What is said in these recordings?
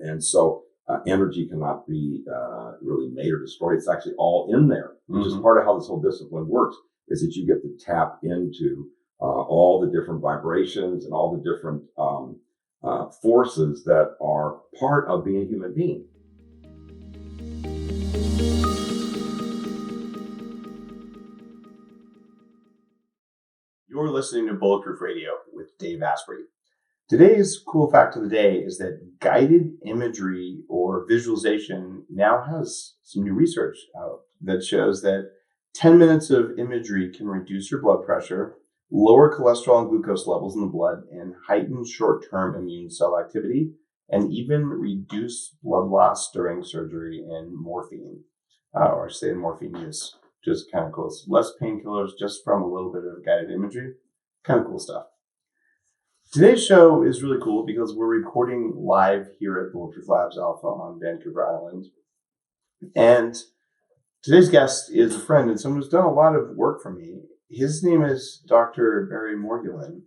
And so energy cannot be really made or destroyed. It's actually all in there, which is part of how this whole discipline works, is that you get to tap into all the different vibrations and all the different forces that are part of being a human being. You're listening to Bulletproof Radio with Dave Asprey. Today's cool fact of the day is that guided imagery or visualization now has some new research out that shows that 10 minutes of imagery can reduce your blood pressure, lower cholesterol and glucose levels in the blood, and heighten short-term immune cell activity, and even reduce blood loss during surgery and morphine, or I say morphine use. Just kind of cool. It's less painkillers just from a little bit of guided imagery. Kind of cool stuff. Today's show is really cool because we're recording live here at Bulletproof Labs Alpha on Vancouver Island. And today's guest is a friend and someone who's done a lot of work for me. His name is Dr. Barry Morguelan.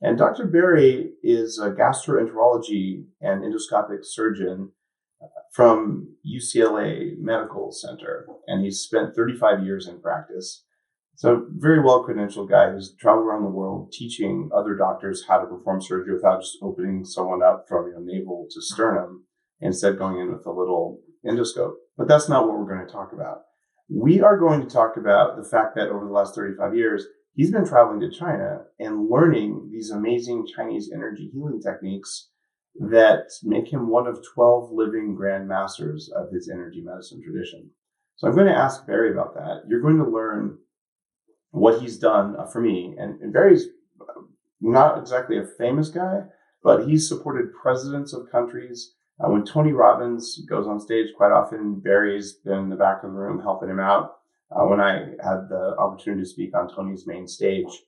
And Dr. Barry is a gastroenterology and endoscopic surgeon from UCLA Medical Center, and he's spent 35 years in practice. So a very well-credentialed guy who's traveled around the world teaching other doctors how to perform surgery without just opening someone up from navel to sternum, instead going in with a little endoscope. But that's not what we're going to talk about. We are going to talk about the fact that over the last 35 years, he's been traveling to China and learning these amazing Chinese energy healing techniques that make him one of 12 living grandmasters of his energy medicine tradition. So I'm going to ask Barry about that. You're going to learn what he's done for me. And Barry's not exactly a famous guy, but he's supported presidents of countries. When Tony Robbins goes on stage, quite often Barry's been in the back of the room helping him out. When I had the opportunity to speak on Tony's main stage,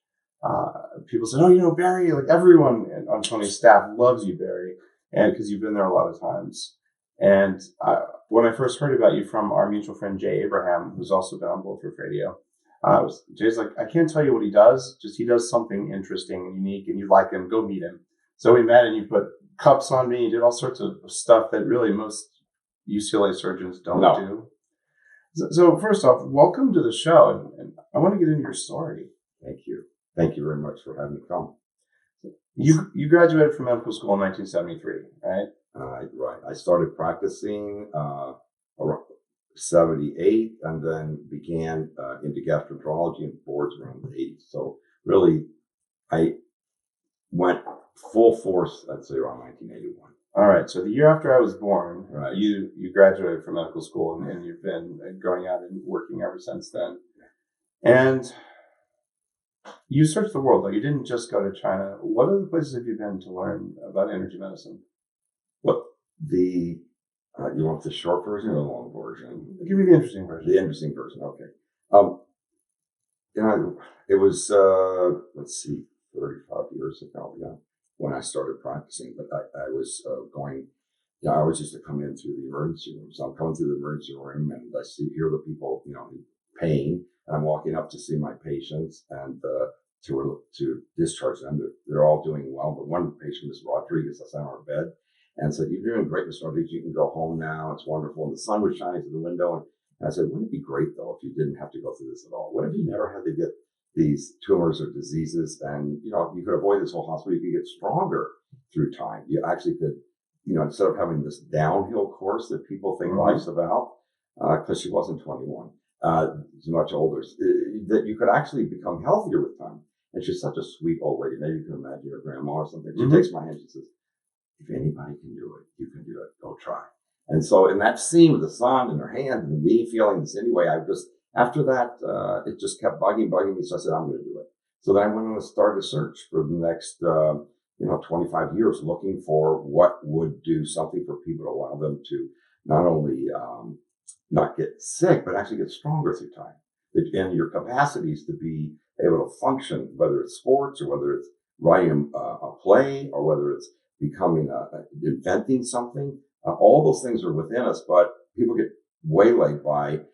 people said, "Oh, Barry, like everyone on Tony's staff loves you, Barry, and because you've been there a lot of times." And when I first heard about you from our mutual friend Jay Abraham, who's also been on Bulletproof Radio, Jay's like, "I can't tell you what he does. Just he does something interesting and unique, and you like him. Go meet him." So we met, and you put cups on me. You did all sorts of stuff that really most UCLA surgeons don't do. So first off, welcome to the show, and I want to get into your story. Thank you. Thank you very much for having me come. You graduated from medical school in 1973, right? Right. I started practicing around 78 and then began into gastroenterology and boards around the 80s. So really, I went full force, I'd say, around 1981. All right. So the year after I was born, right, you graduated from medical school, and you've been going out and working ever since then. And you searched the world, though. You didn't just go to China. What other places have you been to learn about energy medicine? Well, you want the short version or the long version? Give me the interesting version. The interesting version, okay. It was, 35 years ago, when I started practicing. But I was going, I was just to come in through the emergency room. So I'm coming through the emergency room, and I hear the people, in pain. And I'm walking up to see my patients and to discharge them. They're all doing well, but one patient was Rodriguez, that's on our bed, and said, "You're doing great, Mr. Rodriguez. You can go home now. It's wonderful." And the sun was shining through the window. And I said, "Wouldn't it be great, though, if you didn't have to go through this at all? What if you never had to get these tumors or diseases, and you could avoid this whole hospital? You could get stronger through time. You actually could, instead of having this downhill course that people think life's about, because she wasn't 21, she's much older, that you could actually become healthier with time." And she's such a sweet old lady. Maybe you can imagine your grandma or something. She takes my hand. She says, "If anybody can do it, you can do it. Go try." And so in that scene with the sun in her hand and me feeling this anyway, after that, it just kept bugging me. So I said, "I'm going to do it." So then I went on to start a search for the next, 25 years, looking for what would do something for people to allow them to not only not get sick, but actually get stronger through time. And your capacities to be able to function, whether it's sports or whether it's writing a play or whether it's becoming, inventing something, all those things are within us, but people get waylaid by,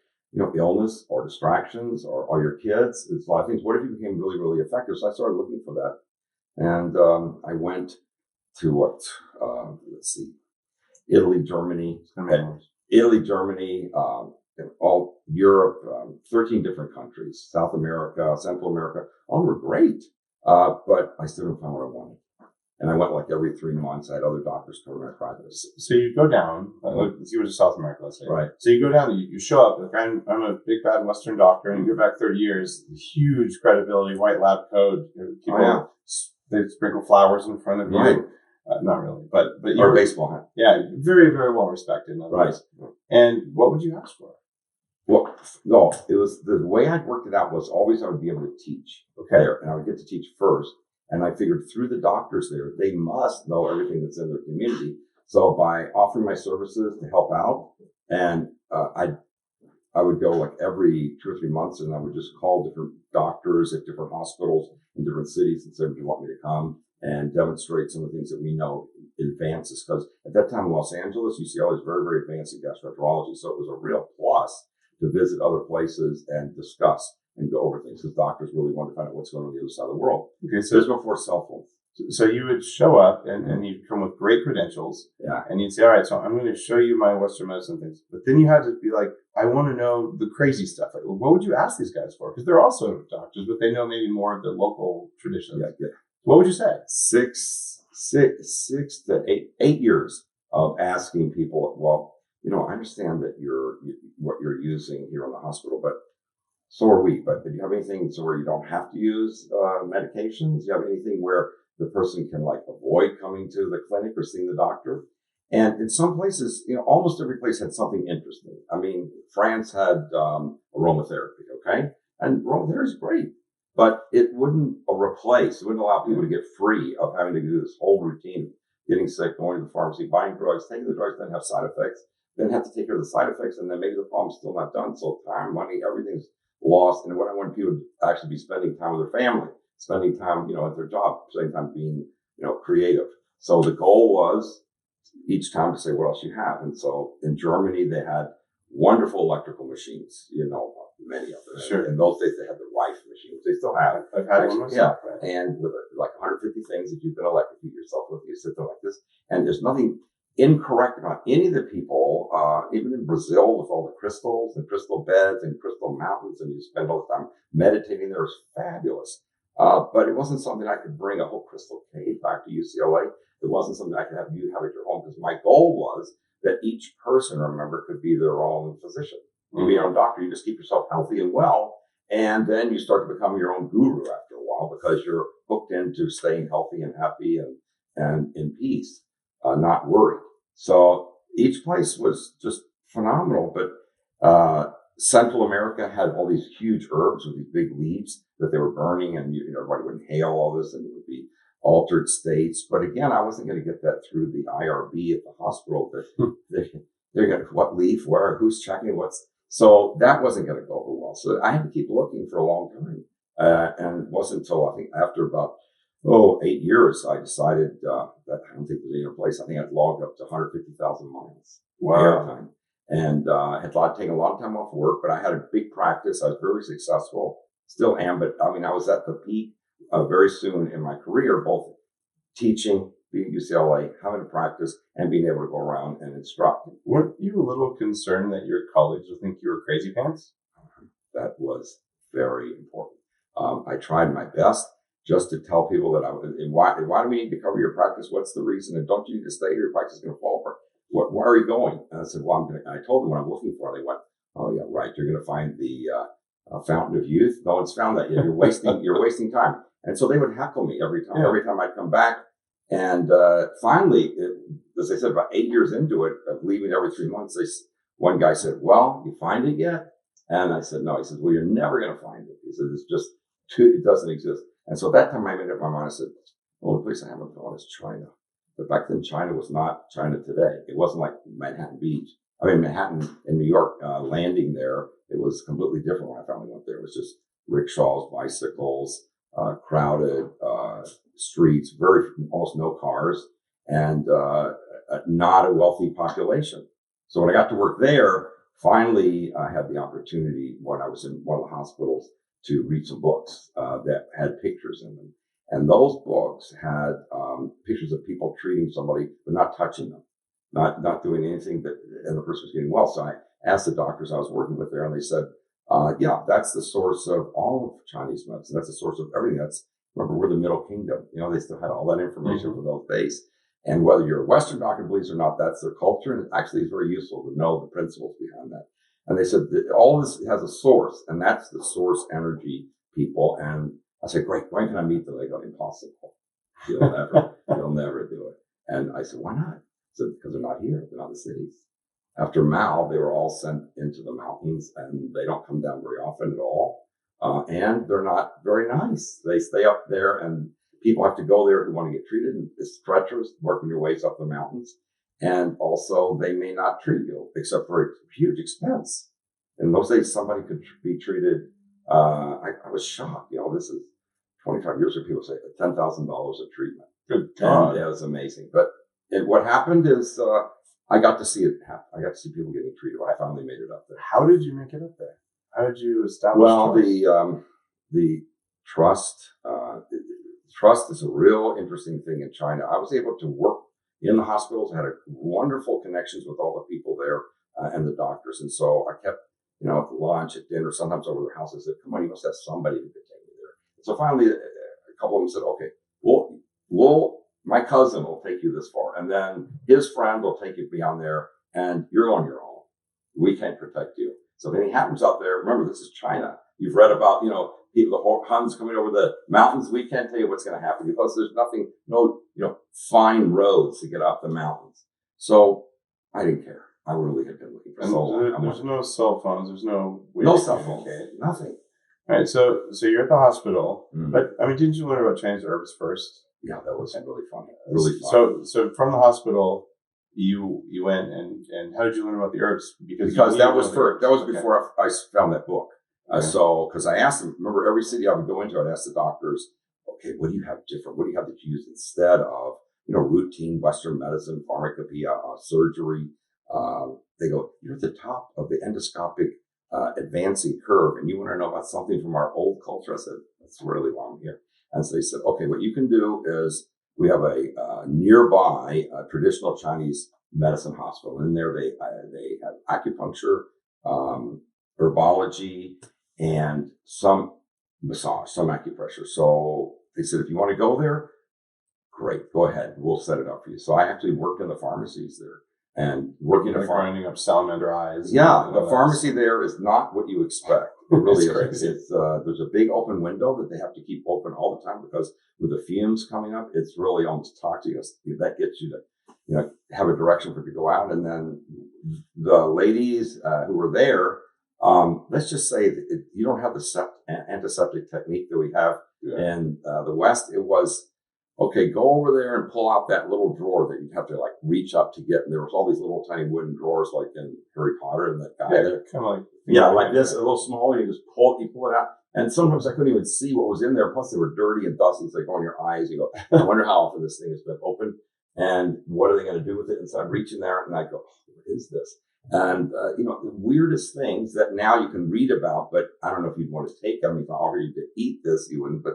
illness or distractions or your kids. It's a lot of things. What if you became really, really effective? So I started looking for that. And I went to Italy, Germany, Amazing. all Europe, 13 different countries, South America, Central America. All were great, but I still didn't find what I wanted. And I went like every 3 months. I had other doctors cover my practice. So you go down, you were to South America, let's say. Right. So you go down, you show up, like I'm a big bad Western doctor, and you go back 30 years, huge credibility, white lab coat, people, they sprinkle flowers in front of you. Right. Not really, but you're a baseball hat. Yeah, very, very well respected. Right. And what would you ask for? Well, no, it was the way I worked it out was always I would be able to teach. Okay. And I would get to teach first. And I figured through the doctors there, they must know everything that's in their community. So by offering my services to help out, and I would go like every 2 or 3 months, and I would just call different doctors at different hospitals in different cities and say, "Do you want me to come and demonstrate some of the things that we know advances?" Because at that time, Los Angeles, UCLA is very, very advanced in gastroenterology, so it was a real plus to visit other places and discuss and go over things because doctors really want to find out what's going on the other side of the world. Okay, so there's before cell phones. So you would show up and you'd come with great credentials. Yeah. And you'd say, all right, so I'm going to show you my Western medicine things. But then you had to be like, I want to know the crazy stuff. Like, well, what would you ask these guys for? Because they're also doctors, but they know maybe more of the local traditions. Yeah. What would you say? 6 to 8 years of asking people, well, I understand that what you're using here in the hospital, but so are we. But do you have anything where you don't have to use medications? Do you have anything where the person can like avoid coming to the clinic or seeing the doctor? And in some places, almost every place had something interesting. I mean, France had aromatherapy, okay? And aromatherapy is great, but it wouldn't replace, it wouldn't allow people to get free of having to do this whole routine, getting sick, going to the pharmacy, buying drugs, taking the drugs, then have side effects, then have to take care of the side effects, and then maybe the problem's still not done. So time, money, everything's lost. And what I want people to actually be spending time with their family, spending time, at their job, spending time being, creative. So the goal was each time to say what else you have. And so in Germany, they had wonderful electrical machines, many of them. Sure. In those days, they had the Rife machines. They still have. I've had one myself. Yeah. Right. And with like 150 things that you can electrocute yourself with, you sit there like this. And there's nothing incorrect about any of the people, even in Brazil with all the crystals and crystal beds and crystal mountains, and you spend all the time meditating there. It's fabulous. But it wasn't something I could bring a whole crystal cave back to UCLA. It wasn't something I could have you have at your home because my goal was that each person, remember, could be their own physician. You be your own doctor. You just keep yourself healthy and well. And then you start to become your own guru after a while because you're hooked into staying healthy and happy and in peace, not worried. So each place was just phenomenal. But Central America had all these huge herbs with these big leaves that they were burning, and everybody would inhale all this, and it would be altered states. But again, I wasn't going to get that through the IRB at the hospital. They're going to what leaf, where, who's checking what's. So that wasn't going to go over well. So I had to keep looking for a long time. And it wasn't until I think after about 8 years, I decided that I don't think there's any other place. I think I'd logged up to 150,000 miles. Wow. And I had taken a lot of time off work, but I had a big practice. I was very successful, still am, but I mean, I was at the peak very soon in my career, both teaching, being at UCLA, having a practice, and being able to go around and instruct. Weren't you a little concerned that your colleagues would think you were crazy pants? That was very important. I tried my best just to tell people that why do we need to cover your practice? What's the reason? And don't you need to stay here? Your practice is going to fall apart. Why are you going? And I said, well, I told them what I'm looking for. They went, oh yeah, right. You're going to find the fountain of youth. No one's found that yet. You're wasting time. And so they would heckle me every time. Yeah. Every time I'd come back. And finally, as I said, about 8 years into it, of leaving every 3 months, one guy said, well, you find it yet? And I said, no. He said, well, you're never going to find it. He said, it doesn't exist. And so at that time I made up my mind. I said, the only place I haven't gone is China. But back then, China was not China today. It wasn't like Manhattan in New York, landing there. It was completely different when I finally went there. It was just rickshaws, bicycles, crowded streets, almost no cars, and not a wealthy population. So when I got to work there, finally I had the opportunity when I was in one of the hospitals to read some books that had pictures in them. And those books had pictures of people treating somebody but not touching them. not doing anything, but and the person was getting well. So I asked the doctors I was working with there, and they said, yeah, that's the source of all of Chinese medicine. That's the source of everything. Remember, we're the Middle Kingdom. They still had all that information from those days. And whether you're a Western doctor believes or not, that's their culture. And it actually is very useful to know the principles behind that. And they said that all this has a source, and that's the source energy, people. And I said, great, when can I meet them? They go, impossible. You'll never do it. And I said, why not? I said, because they're not here. They're not in the cities. After Mao, they were all sent into the mountains, and they don't come down very often at all. And they're not very nice. They stay up there, and people have to go there who want to get treated. And it's treacherous working your ways up the mountains. And also, they may not treat you except for a huge expense. In those days, somebody could be treated. I was shocked. This is 25 years ago. People say $10,000 a treatment. Good God. And it was amazing. But what happened is I got to see it happen. I got to see people getting treated. I finally made it up there. How did you make it up there? How did you establish? Well, the trust. Trust is a real interesting thing in China. I was able to work in the hospitals. I had wonderful connections with all the people there and the doctors. And so I kept, at lunch, at dinner, sometimes over their houses, said, come on, you must have somebody who could take me there. So finally, a couple of them said, okay, my cousin will take you this far. And then his friend will take you beyond there, and you're on your own. We can't protect you. So if anything happens out there, remember, this is China. You've read about, people, the Huns coming over the mountains. We can't tell you what's going to happen because there's nothing, fine roads to get up the mountains. So I didn't care. I really had been looking for so long. There's no cell phones. There's no way no cell phones. Nothing. All right. So you're at the hospital, but didn't you learn about Chinese herbs first? Yeah, that was really funny. Really fun. So from the hospital, you went and how did you learn about the herbs? Because that was first. That was before I found that book. So, because I asked them, remember, every city I would go into, I'd ask the doctors, okay, what do you have different? What do you have that you use instead of, routine Western medicine, pharmacopoeia, surgery? They go, you're at the top of the endoscopic advancing curve, and you want to know about something from our old culture. I said, that's really why I'm here. And so they said, okay, what you can do is we have a nearby traditional Chinese medicine hospital. In there, they have acupuncture, herbology, and some massage, some acupressure. So they said, if you want to go there, great, go ahead. We'll set it up for you. So I actually worked in the pharmacies there. And working in a grinding up salamander eyes. Yeah, the pharmacy there is not what you expect. It really is. It's there's a big open window that they have to keep open all the time because with the fumes coming up, it's really almost toxic. That gets you to, have a direction for it to go out. And then the ladies who were there, let's just say that you don't have the antiseptic technique that we have in the West. It was, okay, go over there and pull out that little drawer that you'd have to reach up to get. And there was all these little tiny wooden drawers like in Harry Potter and that guy there. Kind of like this, a little small. You just pull it out. And sometimes I couldn't even see what was in there. Plus they were dirty and dusty. It's like on your eyes. You go, I wonder how often this thing has been opened and what are they going to do with it? And so I reach in there and I go, what is this? And, the weirdest things that now you can read about, but I don't know if you'd want to take them. If I offer you to eat this, you wouldn't. But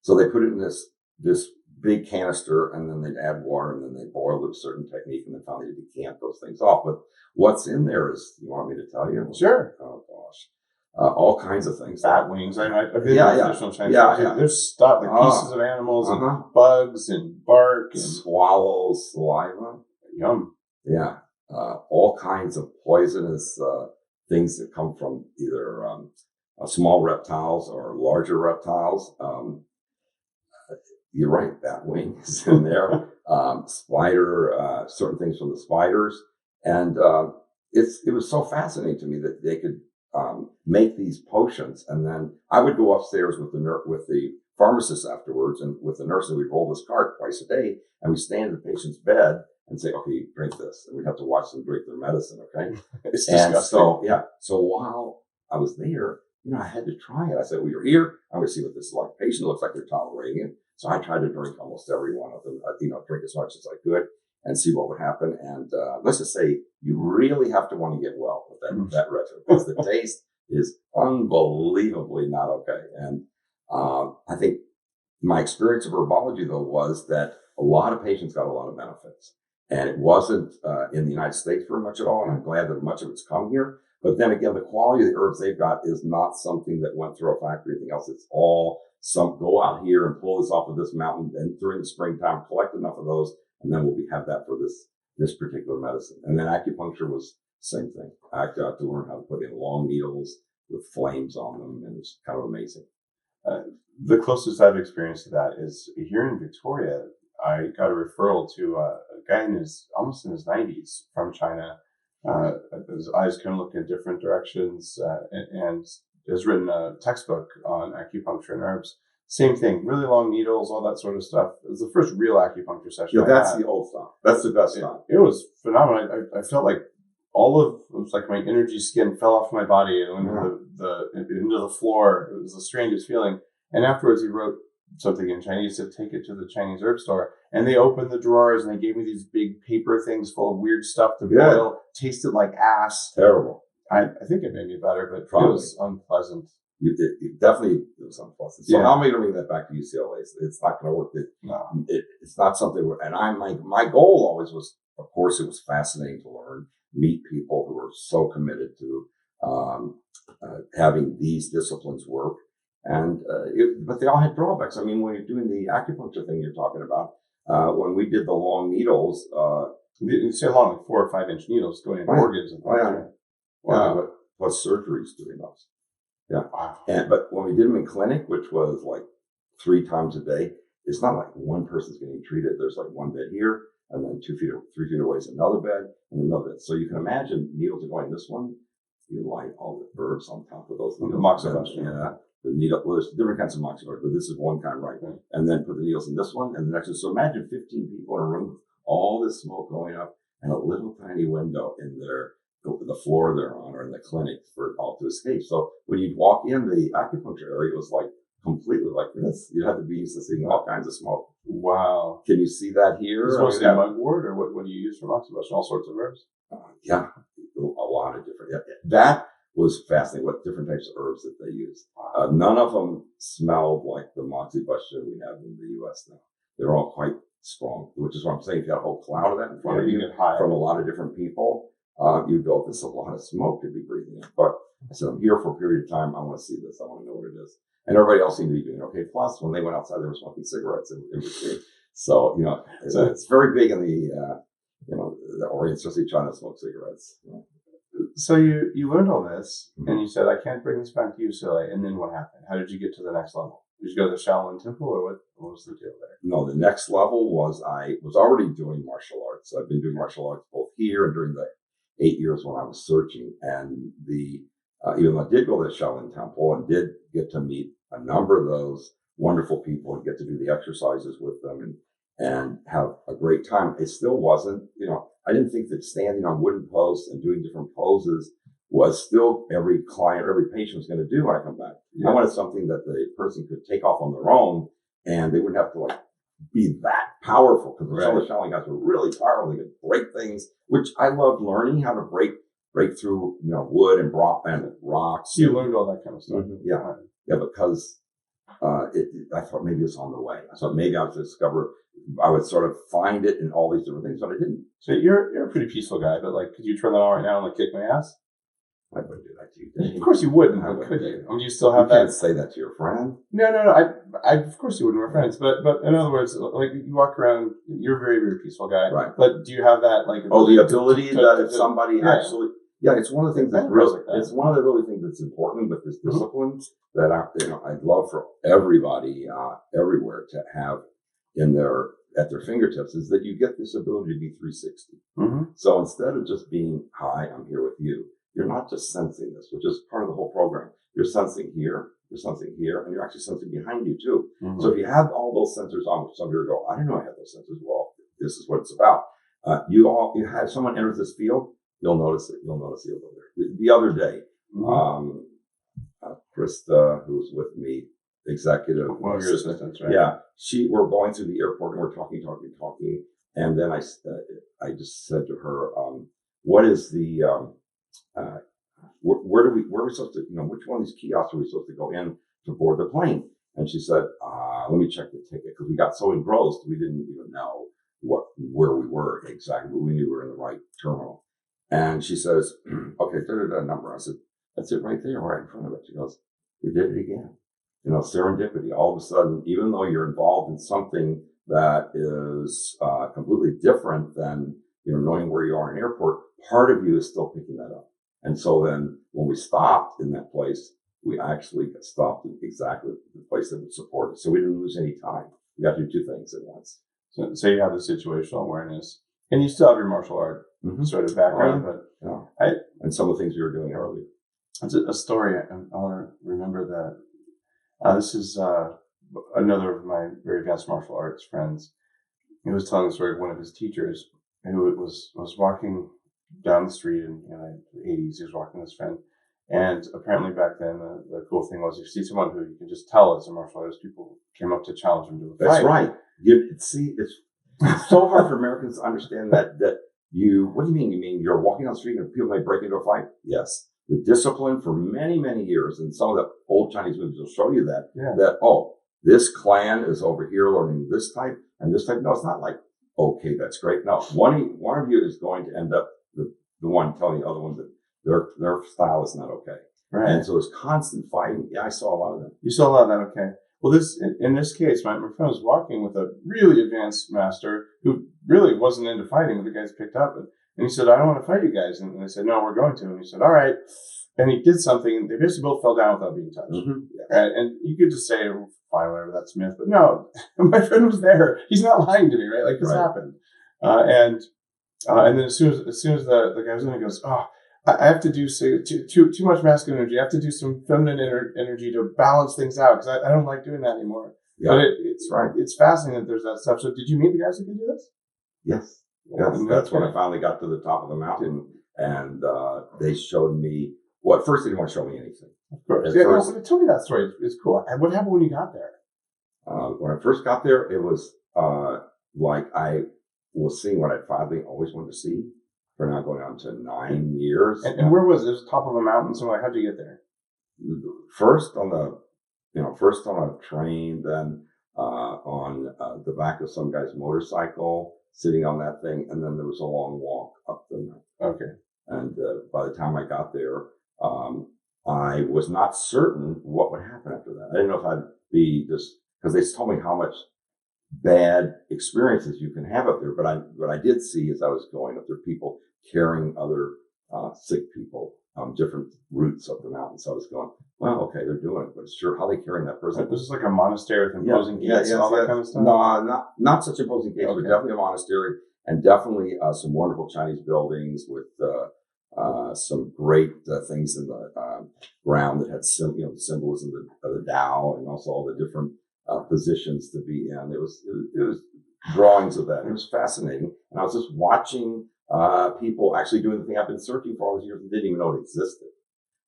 so they put it in this big canister, and then they'd add water, and then they boil it a certain technique, and then finally decant those things off. But what's in there is, you want me to tell you? Sure. Oh gosh, all kinds of things. Bat wings. I've been traditional Chinese. Yeah. There's stuff like pieces of animals and bugs and bark and swallows, saliva. Yum. Yeah. All kinds of poisonous things that come from either small reptiles or larger reptiles. You're right, bat wings in there, spider, certain things from the spiders. And it was so fascinating to me that they could make these potions. And then I would go upstairs with the pharmacist afterwards and with the nurse, and we'd roll this cart twice a day, and we stand in the patient's bed and say, okay, drink this. And we'd have to watch them drink their medicine, okay? It's and disgusting. So while I was there, I had to try it. I said, well, you're here. I'm going to see what this is like. The patient looks like they're tolerating it. So I tried to drink almost every one of them, drink as much as I could and see what would happen. And let's just say you really have to want to get well with that regimen because the taste is unbelievably not okay. And I think my experience of herbology, though, was that a lot of patients got a lot of benefits. And it wasn't in the United States very much at all. And I'm glad that much of it's come here. But then again, the quality of the herbs they've got is not something that went through a factory or anything else. It's all go out here and pull this off of this mountain. And during the springtime, collect enough of those, and then we'll have that for this particular medicine. And then acupuncture was the same thing. I got to learn how to put in long needles with flames on them, and it's kind of amazing. The closest I've experienced to that is here in Victoria. I got a referral to a guy almost in his 90s from China. His eyes kind of look in different directions, and has written a textbook on acupuncture and herbs. Same thing, really long needles, all that sort of stuff. It was the first real acupuncture session. Yeah, that's the old stuff. That's the best stuff. It was phenomenal. I felt like it was like my energy skin fell off my body and into the floor. It was the strangest feeling. And afterwards, he wrote something in Chinese to take it to the Chinese herb store. And they opened the drawers and they gave me these big paper things full of weird stuff to boil. Tasted like ass. Terrible. I think it made me better, but Probably. It was unpleasant. It definitely was unpleasant. So how am I going to bring that back to UCLA? It's not going to work. It's not something and my goal always was, of course, it was fascinating to learn, meet people who are so committed to having these disciplines work. And but they all had drawbacks. I mean, when you're doing the acupuncture thing you're talking about, when we did the long needles, you say long, like 4 or 5 inch needles going into organs and things. Wow. Plus surgeries doing those. Yeah. Wow. But when we did them in clinic, which was like 3 times a day, it's not like one person's getting treated. There's like one bed here, and then 3 feet away is another bed, and another bed. So you can imagine needles are going this one. You light all the herbs on top of those needles. Moxibustion. The needle, well, there's different kinds of moxibustion, but this is one kind, right? And then put the needles in this one and the next one. So imagine 15 people in a room with all this smoke going up and a little tiny window in the floor they're on or in the clinic for it all to escape. So when you'd walk in the acupuncture area, it was like completely like this. You had to be used to seeing all kinds of smoke. Wow. Can you see that here? Is it mostly mugwort, or what do you use for moxibustion? All sorts of herbs? Yeah, a lot of different. Yeah. That was fascinating, what different types of herbs that they use. None of them smelled like the moxibustion we have in the U.S. now. They're all quite strong, which is what I'm saying. If you got a whole cloud of that in front of you from a lot of different people, you'd go, this is a lot of smoke to be breathing in. But I said, I'm here for a period of time. I want to see this. I want to know what it is. And everybody else seemed to be doing okay. Plus, when they went outside, they were smoking cigarettes in between. So, it's very big in the Orient, especially China, smoke cigarettes. So you learned all this, and you said, I can't bring this back to UCLA. And then what happened? How did you get to the next level? Did you go to the Shaolin Temple, or what was the deal there? No, the next level was I was already doing martial arts. I've been doing martial arts both here and during the 8 years when I was searching. And even though I did go to the Shaolin Temple and did get to meet a number of those wonderful people and get to do the exercises with them and have a great time, it still wasn't, I didn't think that standing on wooden posts and doing different poses was still every client or every patient was going to do when I come back. Yeah. I wanted something that the person could take off on their own and they wouldn't have to be that powerful, because some of the Shaolin guys were really powerful. They could break things, which I loved learning how to break through, wood and rocks. You learned all that kind of stuff. Mm-hmm. Yeah, because I thought maybe it's on the way. I thought maybe I would discover, I would sort of find it in all these different things, but I didn't. So you're a pretty peaceful guy, but could you turn that on right now and kick my ass? I wouldn't do that to you, Dave. Of course you wouldn't, but could you? I mean, you still have that. You can't say that to your friend. No. I of course you wouldn't. We're friends, but in other words, you walk around, you're a very, very peaceful guy. Right. But do you have that the ability that if somebody actually. Yeah, it's one of the things that's really, it's one of the really things that's important with this discipline that I'd love for everybody everywhere to have at their fingertips, is that you get this ability to be 360. Mm-hmm. So instead of just being, hi, I'm here with you, you're not just sensing this, which is part of the whole program. You're sensing here, and you're actually sensing behind you too. Mm-hmm. So if you have all those sensors on, which some people go, I didn't know I had those sensors. Well, this is what it's about. You have someone enters this field, you'll notice it. You'll notice it over there. The other day, Krista, who was with me, executive, one of your assistants, right? Yeah, we're going through the airport and we're talking, and then I just said to her, "What is the where are we supposed to, which one of these kiosks are we supposed to go in to board the plane?" And she said, "Let me check the ticket," because we got so engrossed we didn't even know where we were exactly, but we knew we were in the right terminal. And she says, okay, number. I said, that's it right there, right in front of it. She goes, you did it again. Serendipity. All of a sudden, even though you're involved in something that is completely different than, knowing where you are in an airport, part of you is still picking that up. And so then when we stopped in that place, we actually stopped at exactly the place that would support us. So we didn't lose any time. We got to do two things at once. So you have the situational awareness, and you still have your martial art sort of background, but and some of the things we were doing earlier. It's a story. I want to remember that. This is another of my very advanced martial arts friends. He was telling the story of one of his teachers who was walking down the street in the 80s. He was walking with his friend. And apparently back then, the cool thing was you see someone who you can just tell is a martial artist, people came up to challenge him to a fight. That's right. It's so hard for Americans to understand that what do you mean? You mean you're walking down the street and people may break into a fight? Yes. The discipline for many, many years, and some of the old Chinese movies will show you that, this clan is over here learning this type and this type. No, it's not like, okay, that's great. No, one of you is going to end up the one telling the other one that their style is not okay. Right. And so it's constant fighting. Yeah, I saw a lot of them. You saw a lot of that, okay. Well, in this case, my friend was walking with a really advanced master who really wasn't into fighting, but the guys picked up. And he said, I don't want to fight you guys. And they said, no, we're going to. And he said, all right. And he did something, and they basically both fell down without being touched. Mm-hmm. Right? And you could just say, fine, whatever, that's myth. But no, my friend was there. He's not lying to me, right? Like, this happened. And then as soon as the guy was in, he goes, I have to do too much masculine energy. I have to do some feminine energy to balance things out because I don't like doing that anymore. Yeah, but it's right. It's fascinating that there's that stuff. So did you meet the guys who can do this? Yes. That's when I finally got to the top of the mountain, and they showed me. Well, at first they didn't want to show me anything. Of course. Tell me that story. It's cool. And what happened when you got there? When I first got there, it was like I was seeing what I finally always wanted to see. We're now going on to 9 years. And where was it? It was top of a mountain. So how'd you get there? First on a train, then on the back of some guy's motorcycle, sitting on that thing, and then there was a long walk up the mountain. Okay. And by the time I got there, I was not certain what would happen after that. I didn't know if I'd be just because they told me how much bad experiences you can have up there. But what I did see as I was going up there, people carrying other sick people on different routes up the mountain. So I was going, well, okay, they're doing it, but sure, how they carrying that person? This is like a monastery with imposing gates and all that kind of stuff? No, not such imposing gates, but definitely a monastery, and definitely some wonderful Chinese buildings with some great things in the ground that had symbolism of the Tao, and also all the different positions to be in. It was drawings of that. It was fascinating, and I was just watching people actually doing the thing I've been searching for all these years and didn't even know it existed.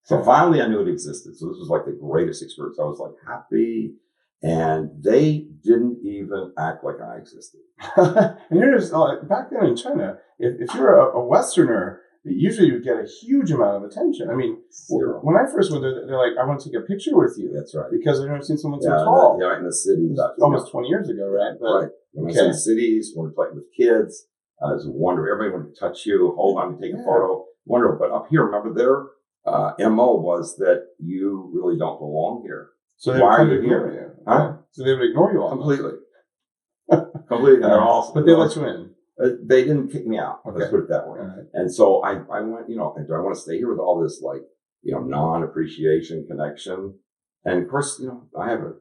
So finally, I knew it existed. So this was like the greatest experience. I was like happy, and they didn't even act like I existed. And here's back then in China, if you're a Westerner, usually you get a huge amount of attention. I mean, when I first went there, they're like, I want to take a picture with you. That's right. Because I've never seen someone so tall. Yeah, in the cities. Almost 20 years ago, right? But, right. When I was in the cities, when we played with kids, it was wonderful. Everybody wanted to touch you, hold on, to take a photo. Wonderful. But up here, remember their MO was that you really don't belong here. So why are you here? Huh? So they would ignore you all completely. Completely. But they let you in. They didn't kick me out. Okay. Let's put it that way. Right. And so I went, do I want to stay here with all this non-appreciation connection? And of course, I have a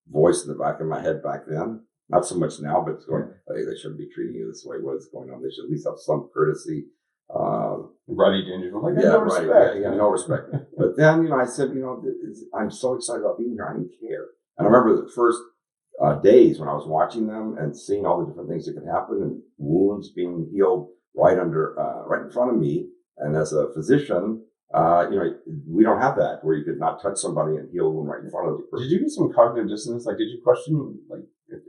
voice in the back of my head back then. Not so much now, but it's going, hey, they shouldn't be treating you this way. What is going on? They should at least have some courtesy. Rodney Dangerfield, no respect. Yeah, no respect. But then, I said, I'm so excited about being here. I didn't care. And I remember the first days when I was watching them and seeing all the different things that could happen and wounds being healed right in front of me. And as a physician, we don't have that where you could not touch somebody and heal a wound right in front of you. Did you get some cognitive dissonance? Like, did you question,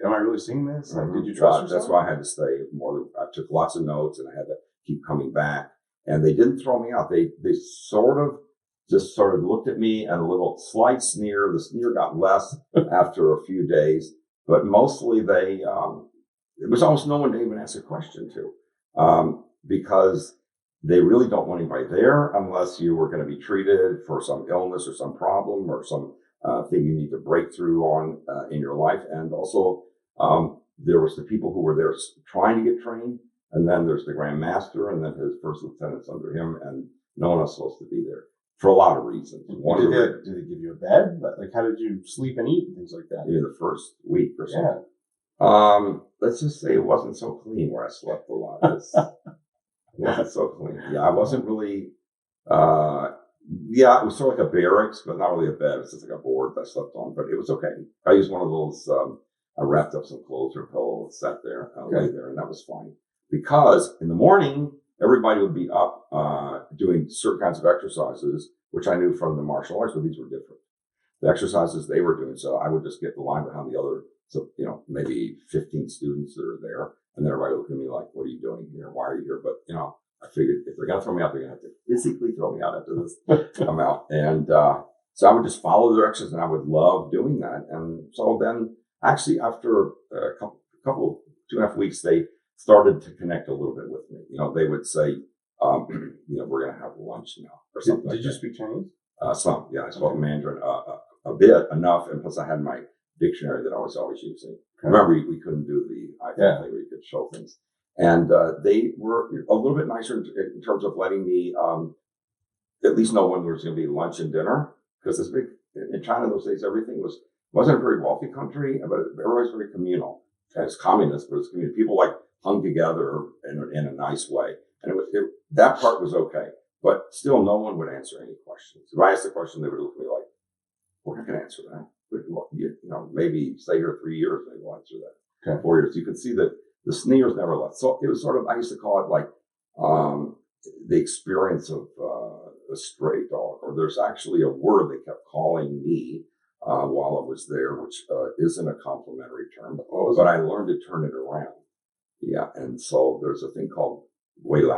am I really seeing this? Like, did you trust yourself? That's why I had to stay more. I took lots of notes and I had to keep coming back. And they didn't throw me out. They sort of looked at me and a little slight sneer. The sneer got less after a few days, but mostly they it was almost no one to even ask a question to, because they really don't want anybody there unless you were going to be treated for some illness or some problem or some thing you need to break through on in your life. And also, there was the people who were there trying to get trained, and then there's the grandmaster, and then his first lieutenants under him, and no one else supposed to be there for a lot of reasons. Did they give you a bed? Like, how did you sleep and eat and things like that? Maybe the first week or something. Yeah. Let's just say it wasn't so clean where I slept a lot. It wasn't so clean. Yeah, I wasn't really. Yeah, it was sort of like a barracks, but not really a bed. It was just like a board that I slept on, but it was okay. I used one of those. I wrapped up some clothes or a pillow and sat there, lay there, and that was fine. Because in the morning, everybody would be up doing certain kinds of exercises, which I knew from the martial arts, but these were different. The exercises they were doing, so I would just get the line behind the other, so maybe 15 students that are there, and then everybody would look at me like, "What are you doing here? Why are you here?" But I figured if they're going to throw me out, they're going to have to physically throw me out after this come out. And so I would just follow their exercises, and I would love doing that. And so then, actually, after a couple 2.5 weeks, they started to connect a little bit with me. They would say, we're going to have lunch now or something. Did you speak Chinese? Some, yeah. I spoke Mandarin a bit, enough, and plus I had my dictionary that I was always using. Okay. Remember, we couldn't do the iPhone thing where you could show things. And they were a little bit nicer in terms of letting me at least know when there was going to be lunch and dinner. Because this big in China those days, everything wasn't a very wealthy country, but everybody was very communal. It's communist, but it's communal. People hung together in a nice way, and that part was okay. But still, no one would answer any questions. If I asked a question, they would look at me like, "We're not going to answer that. Maybe stay here 3 years, maybe we'll answer that." Okay. 4 years. You could see that the sneers never left. So it was sort of, I used to call it like the experience of a stray dog. Or there's actually a word they kept calling me while I was there, which isn't a complimentary term, but I learned to turn it around. Yeah, and so there's a thing called Wei Ye.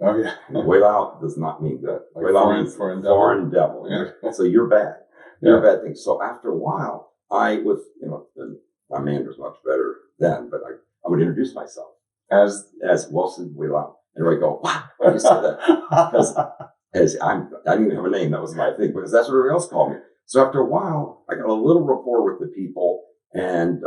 Oh yeah, Wei Ye does not mean good. Like Wei Ye means foreign devil. Yeah. So you're bad. You're a bad thing. So after a while, my Mandarin's much better then, but I would introduce myself as Wilson Wei Ye, and everybody go, "Wow, why do you say that?" Because I didn't even have a name. That was my thing, because that's what everybody else called me. So after a while, I got a little rapport with the people, and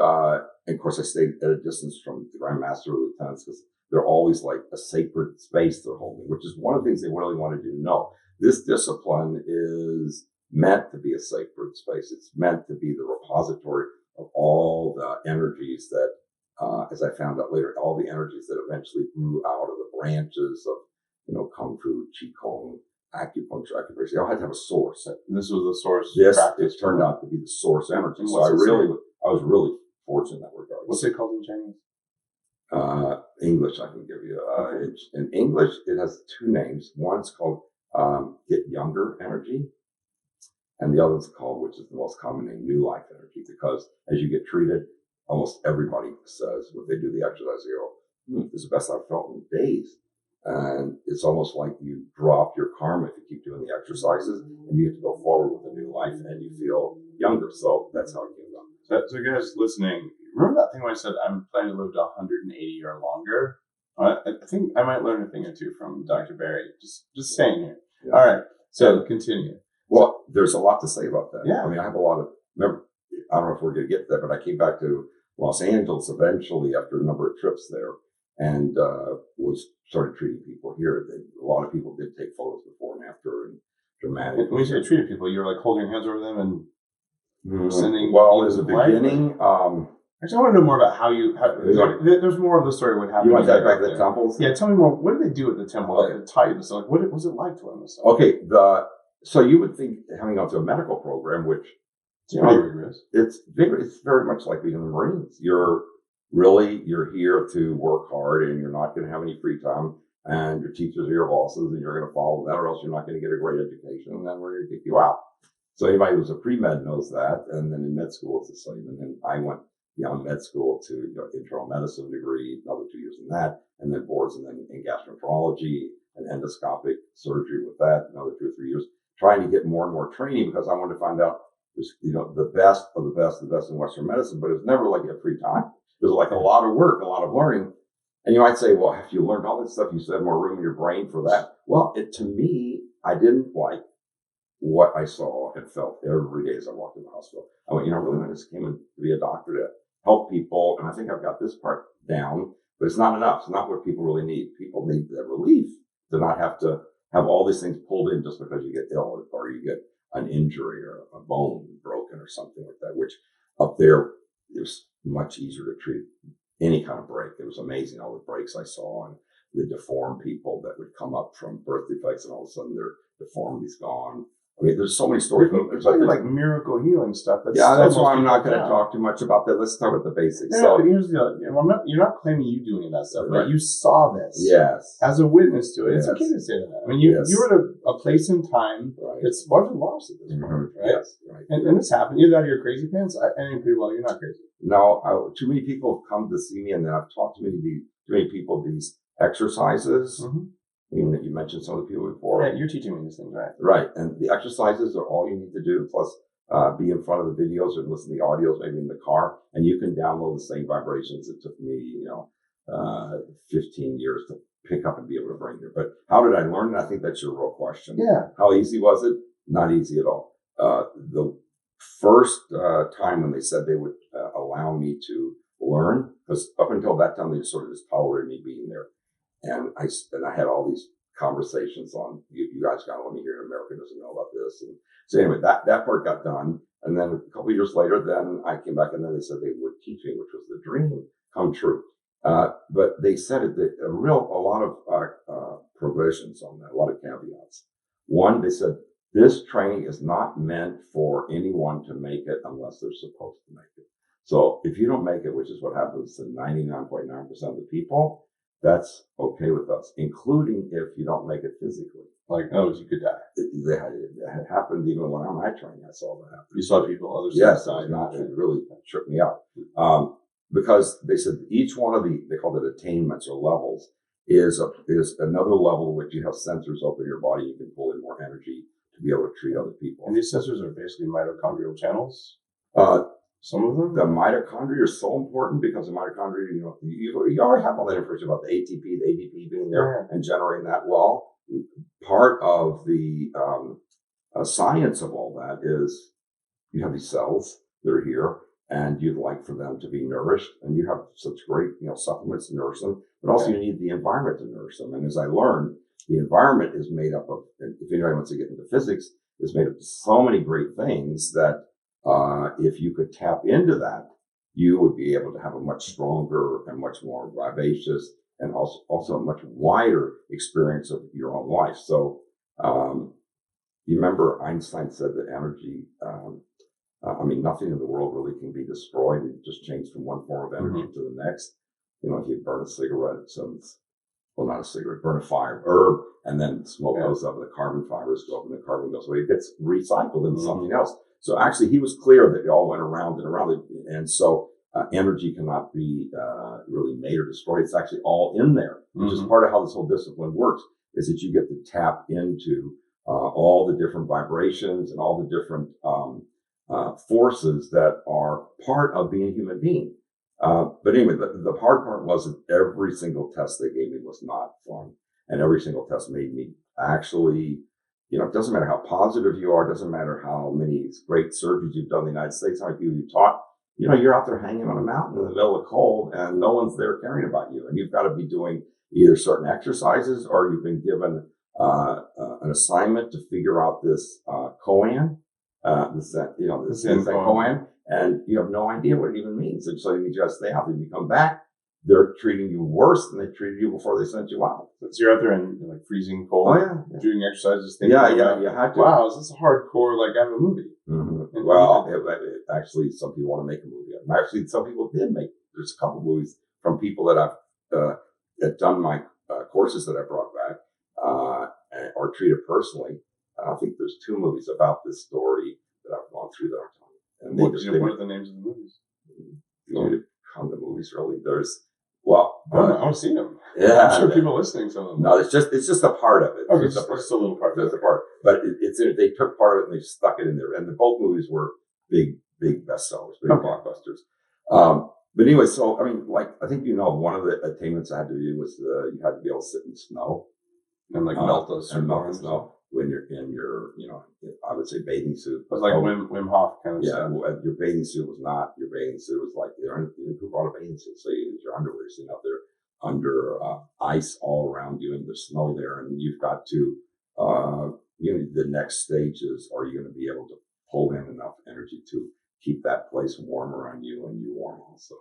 of course, I stayed at a distance from the grandmaster lieutenants because they're always like a sacred space they're holding, which is one of the things they really wanted you to know. This discipline is meant to be a sacred space. It's meant to be the repository of all the energies that, as I found out later, all the energies that eventually grew out of the branches of, Kung Fu, Qigong, acupuncture, they all had to have a source. This was the source. It turned out to be the source energy. So I was really fortunate in that regard. What's it called in Chinese? English, I can give you. In English, it has two names. One's called Get Younger Energy, and the other's called, which is the most common name, New Life Energy, because as you get treated, almost everybody says when they do the exercise, they go, "This is the best I've felt in days." And it's almost like you drop your karma if you keep doing the exercises, and you get to go forward with a new life, and you feel younger. So that's how it came about. So guys listening, remember that thing when I said I'm planning to live to 180 or longer? I think I might learn a thing or two from Dr. Barry. Just saying here. Yeah. All right. So continue. Well, there's a lot to say about that. Yeah. I mean, I have a lot of, I don't know if we're going to get there, but I came back to Los Angeles eventually after a number of trips there, and started treating people here. A lot of people did take photos before and after, and dramatic. When you say treated people, you're like holding your hands over them and sending. Well, in the beginning, actually, I want to know more about how there's more of the story. What happened? You want that back to the temples? Yeah, tell me more. What did they do at the temple? Okay. That taught you this? Like, what was it like to learn this stuff? Okay, so you would think having gone to a medical program, which pretty rigorous. It's very much like being in the Marines. You're here to work hard, and you're not going to have any free time, and your teachers are your bosses, and you're going to follow that, or else you're not going to get a great education, and then we're going to kick you out. So anybody who's a pre-med knows that, and then in med school it's the same. And then I went beyond med school to internal medicine degree, another 2 years in that, and then boards, and then in gastroenterology and endoscopic surgery with that, another 2 or 3 years, trying to get more and more training because I wanted to find out the best of the best in Western medicine, but it was never like you have free time. was like a lot of work, a lot of learning. And you might say, well, if you learned all this stuff, you still have more room in your brain for that. Well, to me, I didn't like what I saw and felt every day as I walked in the hospital. I went, really, I just came in to be a doctor to help people. And I think I've got this part down, but it's not enough. It's not what people really need. People need that relief to not have to have all these things pulled in just because you get ill or you get an injury or a bone broken or something like that, which up there it was much easier to treat any kind of break. It was amazing all the breaks I saw and the deformed people that would come up from birth defects and all of a sudden their deformity's gone. I mean, there's so many stories. There's like miracle healing stuff. That's why I'm not going to talk too much about that. Let's start with the basics. Yeah, but here's the other, you're not claiming you do any of that stuff, right? You saw this. Yes. As a witness to it. Yes. It's okay to say that. I mean, you were at a place in time. Right. It's largely lost at this point, right? Yes. Right. And this happened. Either out of your crazy pants, I know pretty well you're not crazy. No, too many people have come to see me, and then I've taught too many people these exercises. Mm-hmm. You mentioned some of the people before. Yeah, you're teaching me these things, right? Right. And the exercises are all you need to do, plus be in front of the videos or listen to the audios, maybe in the car, and you can download the same vibrations. It took me, 15 years to pick up and be able to bring there. But how did I learn? I think that's your real question. Yeah. How easy was it? Not easy at all. The first time when they said they would allow me to learn, because up until that time, they sort of just tolerated me being there. And I had all these conversations on, you guys got to let me hear, America doesn't know about this. And so anyway, that part got done. And then a couple of years later, then I came back and then they said they would teach me, which was the dream come true. But they said that a lot of provisions on that, a lot of caveats. One, they said, this training is not meant for anyone to make it unless they're supposed to make it. So if you don't make it, which is what happens to 99.9% of the people, that's okay with us, including if you don't make it physically. Like, you could die. It had happened even when I'm at training. I saw that happen. You saw people, others. Yes, it really tripped me out. Because they said each one of they called it attainments or levels, is another level which you have sensors open your body. You can pull in more energy to be able to treat other people. And these sensors are basically mitochondrial channels? Some of them? The mitochondria are so important because the mitochondria, you already have all that information about the ATP, the ADP being there and generating that. Well, part of the science of all that is you have these cells that are here and you'd like for them to be nourished, and you have such great, supplements to nourish them, but also you need the environment to nourish them. And as I learned, the environment is made up of, if anybody wants to get into physics, is made up of so many great things that if you could tap into that, you would be able to have a much stronger and much more vivacious and also a much wider experience of your own life. So, you remember Einstein said that energy, nothing in the world really can be destroyed. It just changes from one form of energy to the next. If you burn a cigarette, not a cigarette, burn a herb, and then smoke goes up and the carbon fibers go up and the carbon goes away. It gets recycled into something else. So actually, he was clear that it all went around and around it. And so energy cannot be really made or destroyed. It's actually all in there, which is part of how this whole discipline works, is that you get to tap into all the different vibrations and all the different forces that are part of being a human being. But anyway, the hard part was that every single test they gave me was not fun. And every single test made me actually, it doesn't matter how positive you are, it doesn't matter how many great surgeries you've done in the United States, how many people you've taught, you're out there hanging on a mountain in the middle of cold and no one's there caring about you. And you've got to be doing either certain exercises or you've been given an assignment to figure out this koan, this koan, and you have no idea what it even means. And so you just stay out there. You come back, they're treating you worse than they treated you before they sent you out. So you're out there in like freezing cold, doing exercises. You had to. Wow, is this hardcore like out of a movie? Mm-hmm. Well, actually, some people want to make a movie. Actually, some people did make. There's a couple of movies from people that I've that done my courses that I brought back or treated personally. I think there's 2 movies about this story that I've gone through that are done. And what are the names of the movies? You want me to come to movies? Really? I want to see them. Yeah, I'm sure people listening to them. No, it's just a part of it. Okay, just a little part. Just a part. But they took part of it and they stuck it in there. And both movies were big bestsellers, big blockbusters. But anyway, so I mean, like I think one of the attainments I had to do was you had to be able to sit in snow and like melt those and melt the snow when you're in your I would say bathing suit. It was like Wim Hof kind of stuff. Yeah, your bathing suit was not your bathing suit. It was like who brought a bathing suit? So you use your underwear sitting out there under ice all around you and there's snow there, and you've got to the next stage is, are you going to be able to pull in enough energy to keep that place warm around you and you warm also?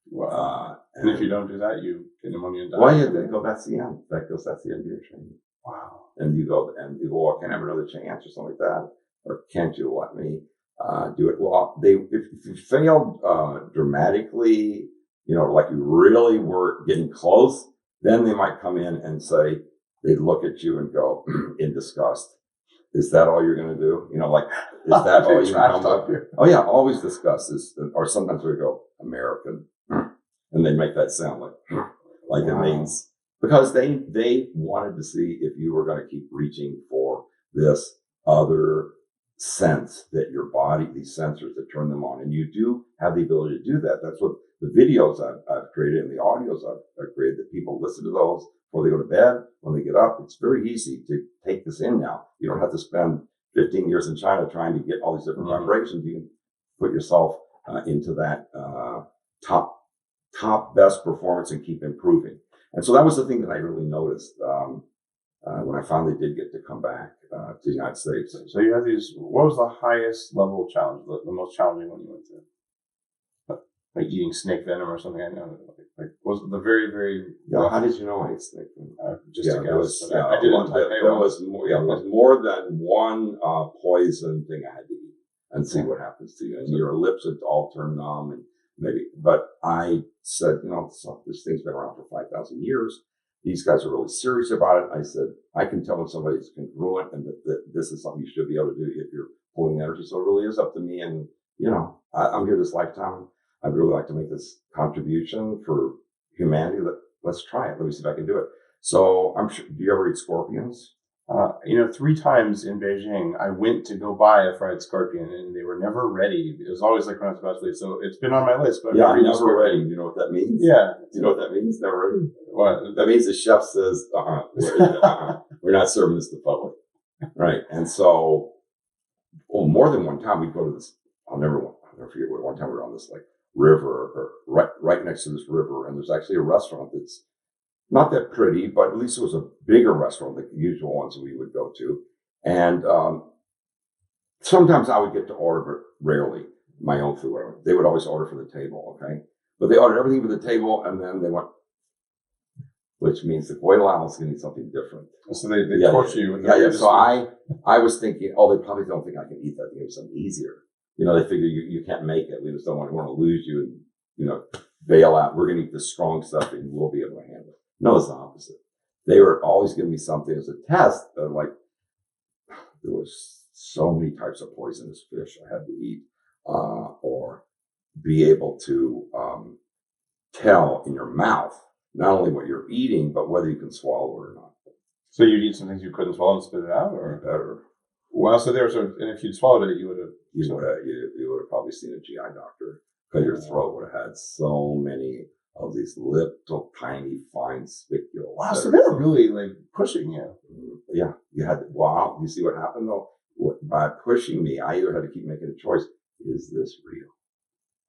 Wow. And if you don't do that, you get pneumonia and die. Well, that's the end. That's the end of your training. Wow. And you go, well, can I have another chance or something like that? Or can't you let me do it? Well, if you failed dramatically, like you really were getting close, then they might come in and say, they'd look at you and go in disgust. Is that all you're going to do? Like, is that all you come up here? Oh yeah, always discuss this. Or sometimes we go American, and they make that sound like it means, because they wanted to see if you were going to keep reaching for this other sense that your body, these sensors that turn them on, and you do have the ability to do that. That's what the videos I've created and the audios I've created, that people listen to those before they go to bed, when they get up. It's very easy to take this in now. You don't have to spend 15 years in China trying to get all these different vibrations. You can put yourself into that top best performance and keep improving. And so that was the thing that I really noticed when I finally did get to come back to the United States. So you had these, what was the highest level challenge, the most challenging one you went through? Like eating snake venom or something? I know. Like was it the very, very... Yeah, how did you know I ate snake venom? Just a guess. I did it was more than one poison thing I had to eat and see what happens to you. And your lips would all turn numb and maybe... But I said, this thing's been around for 5,000 years. These guys are really serious about it. I said, I can tell when somebody's congruent and that this is something you should be able to do if you're pulling energy. So it really is up to me. And, I'm here this lifetime. I'd really like to make this contribution for humanity. Let's try it. Let me see if I can do it. So I'm sure, do you ever eat scorpions? 3 times in Beijing, I went to go buy a fried scorpion and they were never ready. It was always like when I was about to leave. So it's been on my list, but never ready. You know what that means? Yeah. Do you know what that means? Never ready? What? That means the chef says, we're not serving this to the public. Right. And so, more than one time we'd go to this, I'll never forget what one time we were on this river, or right next to this river, and there's actually a restaurant that's not that pretty, but at least it was a bigger restaurant than the usual ones that we would go to. And sometimes I would get to order, but rarely, my own food. They would always order for the table, okay? But they ordered everything for the table, and then they went, which means the Wei Ye is going to need something different. So they torture you. Yeah. So I was thinking, they probably don't think I can eat that. They give something easier. They figure you can't make it. We just don't want to lose you and, bail out. We're going to eat the strong stuff and we'll be able to handle it. No, it's the opposite. They were always giving me something as a test. There was so many types of poisonous fish I had to eat, or be able to tell in your mouth not only what you're eating, but whether you can swallow it or not. So you'd eat some things you couldn't swallow and spit it out, or better? Well, so there was, and if you'd swallowed it, you would have probably seen a GI doctor, because your throat would have had so many of these little tiny fine spicules. Wow, so they were really pushing you. Yeah, you had. Wow, you see what happened though? By pushing me, I either had to keep making a choice: is this real?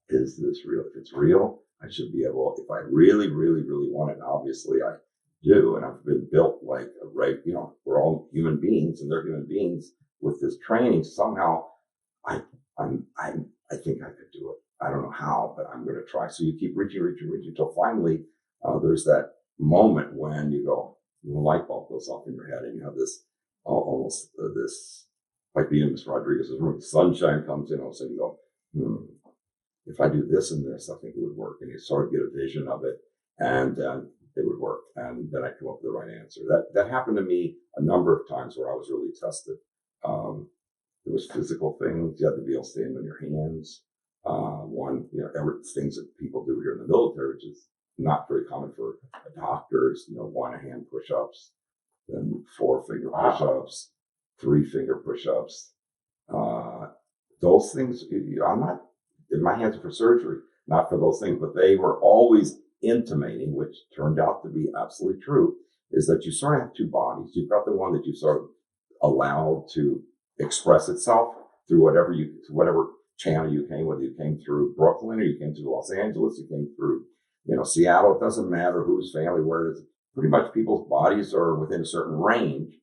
Is this real? If it's real, I should be able. If I really, really, really want it, and obviously I do, and I've been built like we're all human beings, and they're human beings. With this training, somehow I think I could do it. I don't know how, but I'm going to try. So you keep reaching until finally there's that moment when you go, the light bulb goes off in your head, and you have this almost this, like the Miss Rodriguez's room, sunshine comes in, so you go, if I do this and this, I think it would work. And you sort of get a vision of it, and it would work. And then I come up with the right answer. That happened to me a number of times where I was really tested. There was physical things. You had to be able to stand on your hands. Things that people do here in the military, which is not very common for doctors, 1-hand push-ups, then 4-finger push-ups, 3-finger push-ups. Those things, I'm not, my hands are for surgery. not for those things, but they were always intimating, which turned out to be absolutely true, is that you sort of have two bodies. You've got the one that you sort of allowed to express itself through whatever channel you came, whether you came through Brooklyn or you came through Los Angeles, you came through, Seattle. It doesn't matter whose family, where it is. Pretty much people's bodies are within a certain range.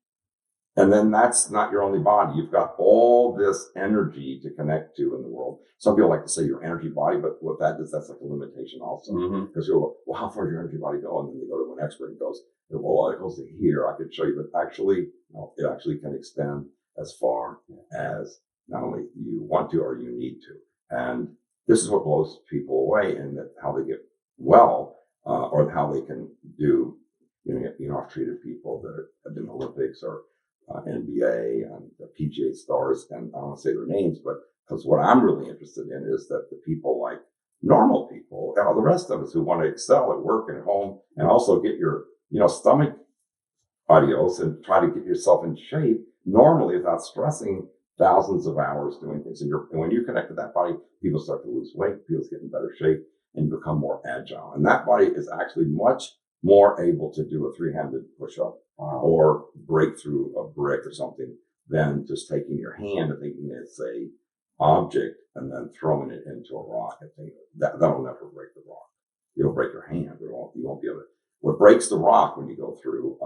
And then that's not your only body. You've got all this energy to connect to in the world. Some people like to say your energy body, but what that is, that's like a limitation also. Because you go, well, how far does your energy body go? And then they go to an expert and goes, well, it goes to here. I could show you, but actually, no, it actually can extend as far as not only you want to or you need to. And this is what blows people away, and that how they get well, or how they can do, I've treated people that have been Olympics or NBA and PGA stars, and I don't want to say their names, but because what I'm really interested in is that the people like normal people, all the rest of us who want to excel at work and at home, and also get your, stomach adios and try to get yourself in shape normally without stressing thousands of hours doing things. And when you connect to that body, people start to lose weight, people get in better shape, and you become more agile. And that body is actually much more able to do a 3-handed push-up or break through a brick or something than just taking your hand and thinking it's a object and then throwing it into a rock and thinking that'll never break the rock. It'll break your hand. You won't be able to. What breaks the rock when you go through,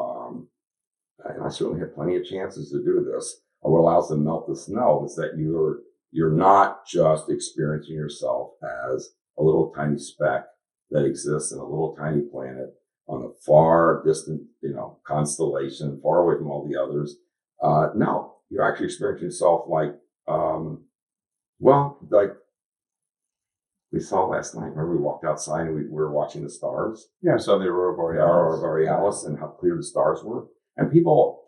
and I certainly had plenty of chances to do this, what allows to melt the snow is that you're not just experiencing yourself as a little tiny speck that exists in a little tiny planet on a far distant, constellation, far away from all the others. No, you're actually experiencing yourself like we saw last night. Remember, we walked outside and we were watching the stars. Yeah, I saw the Aurora Borealis and how clear the stars were. And people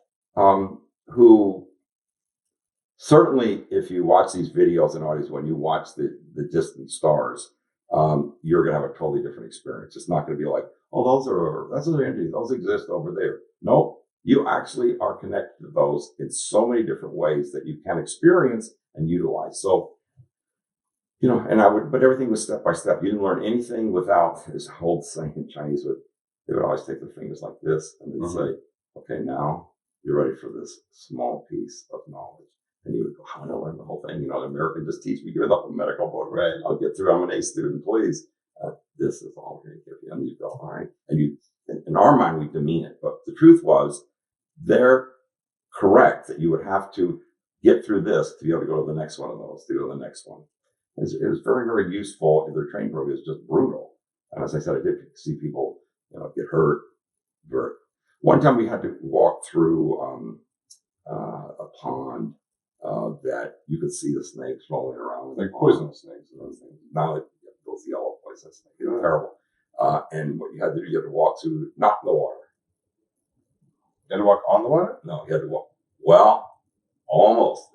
who certainly, if you watch these videos and audios, when you watch the distant stars, you're going to have a totally different experience. It's not going to be like, oh, that's an energy. Those exist over there. No, you actually are connected to those in so many different ways that you can experience and utilize. So, but everything was step by step. You didn't learn anything without this whole saying in Chinese. They would always take their fingers like this and they'd say, okay, now you're ready for this small piece of knowledge. And you would go, how do I learn the whole thing? The American just teach me, give me the whole medical book. Right. I'll get through. I'm an A student, please. This is all we're going to give you. And you go, all right. And in our mind, we demean it. But the truth was, they're correct that you would have to get through this to be able to go to the next one of those, to go to the next one. It was very, very useful. Their training program is just brutal. And as I said, I did see people, get hurt. One time we had to walk through a pond that you could see the snakes rolling around. Like poisonous snakes and those things. Not like those yellow poisonous snakes. It was terrible. And what you had to do, you had to walk through, not in the water. You had to walk on the water? No, you had to walk. Well, almost.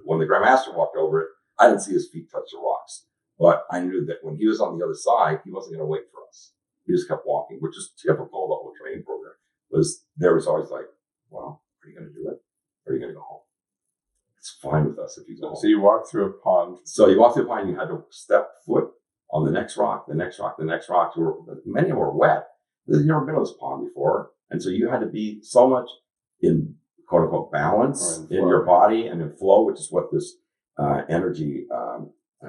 When the grandmaster walked over it, I didn't see his feet touch the rocks. But I knew that when he was on the other side, he wasn't going to wait for us. He just kept walking, which is typical of the whole training program. There was always like, well, are you going to do it? Or are you going to go home? It's fine with us if you go home. So you walked through a pond. So you walked through a pond, you had to step foot on the next rock, the next rock, the next rock. Many of them were wet. You've never been to this pond before. And so you had to be so much in quote unquote balance in your body and in flow, which is what this energy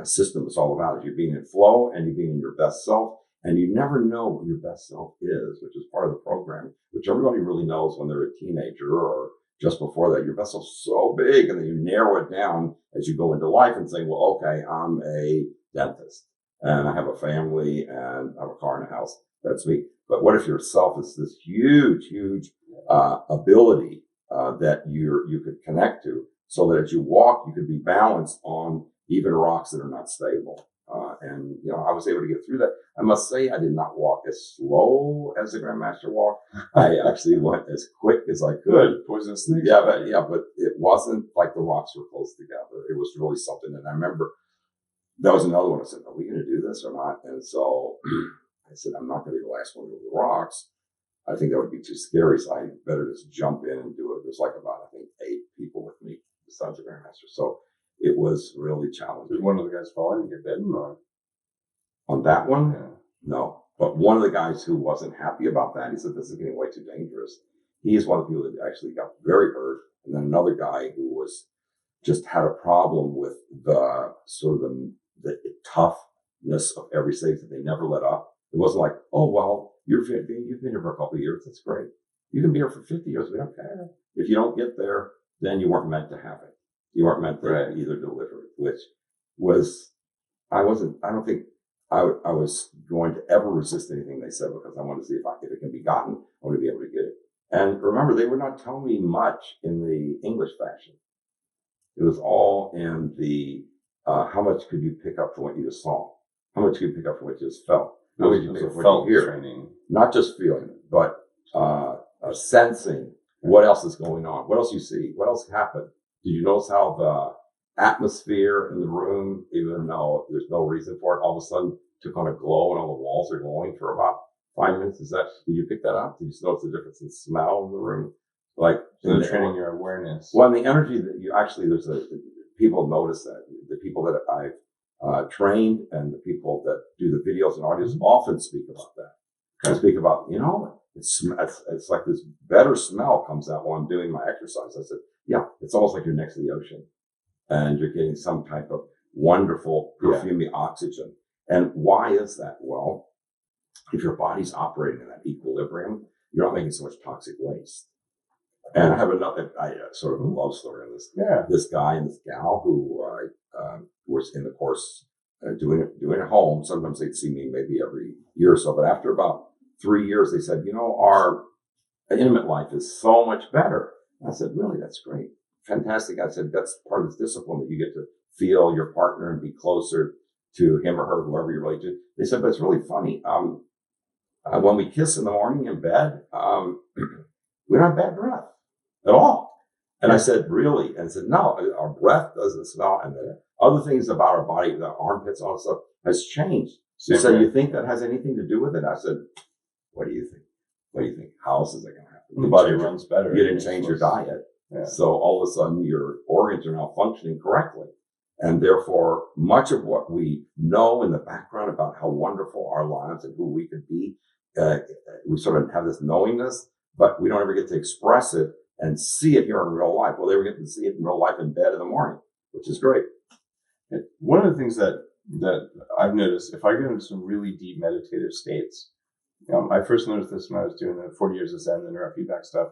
system is all about. Is you being in flow and you being in your best self. And you never know what your best self is, which is part of the program, which everybody really knows when they're a teenager or just before that. Your best self's so big, and then you narrow it down as you go into life and say, well, okay, I'm a dentist and I have a family and I have a car and a house. That's me. But what if your self is this huge ability that you could connect to, so that as you walk, you could be balanced on even rocks that are not stable. And I was able to get through that. I must say, I did not walk as slow as the Grandmaster walked. I actually went as quick as I could. Poisonous snakes. But it wasn't like the rocks were close together. It was really something. And I remember that was another one. I said, are we going to do this or not? And so I said, I'm not going to be the last one over the rocks. I think that would be too scary. So I better just jump in and do it. There's like about, I think, 8 people with me besides the Grandmaster. So it was really challenging. Did one of the guys fall in and get bitten? Or? On that one, Yeah. no. But one of the guys who wasn't happy about that, he said, this is getting way too dangerous. He is one of the people that actually got very hurt. And then another guy who was just had a problem with the sort of the toughness of every stage that they never let up. It wasn't like, oh, well, you've been here for a couple of years. That's great. You can be here for 50 years. We don't care. If you don't get there, then you weren't meant to have it. You weren't meant to either deliver it, which was, I don't think I was going to ever resist anything they said, because I wanted to see if it can be gotten, I want to be able to get it. And remember, they would not tell me much in the English fashion. It was all in the, how much could you pick up from what you just saw? How much could you pick up from what you just felt? How much could you pick up from what you hear? Training. Not just feeling it, but sensing what else is going on, what else you see, what else happened. Did you notice how the atmosphere in the room, even though there's no reason for it, all of a sudden took on a glow and all the walls are glowing for about 5 minutes? Did you pick that up? Did you notice the difference in smell in the room? Like, so they're training your awareness. Well, and the energy that you actually, people notice that. The people that I've trained and the people that do the videos and audios often speak about that. I speak about, it's like this better smell comes out while I'm doing my exercise. I said, yeah, it's almost like you're next to the ocean and you're getting some type of wonderful perfumey oxygen. And why is that? Well, if your body's operating in that equilibrium, you're not making so much toxic waste. And I have sort of a love story on this. Yeah. This guy and this gal who was in the course doing it at home. Sometimes they'd see me maybe every year or so. But after about 3 years, they said, our intimate life is so much better. I said, really? That's great. Fantastic. I said, that's part of this discipline, that you get to feel your partner and be closer to him or her, whoever you're related to. They said, but it's really funny. When we kiss in the morning in bed, we don't have bad breath at all. And I said, really? And I said, no, our breath doesn't smell. And the other things about our body, the armpits, all that stuff has changed. So he said, you think that has anything to do with it? I said, what do you think? What do you think? How else is that going to happen? The body runs better. You didn't change your diet. Yeah. So all of a sudden your organs are now functioning correctly. And therefore, much of what we know in the background about how wonderful our lives and who we could be, we sort of have this knowingness, but we don't ever get to express it and see it here in real life. Well, they were getting to see it in real life in bed in the morning, which is great. One of the things that I've noticed, if I get into some really deep meditative states, I first noticed this when I was doing the 40 years of Zen and neurofeedback stuff.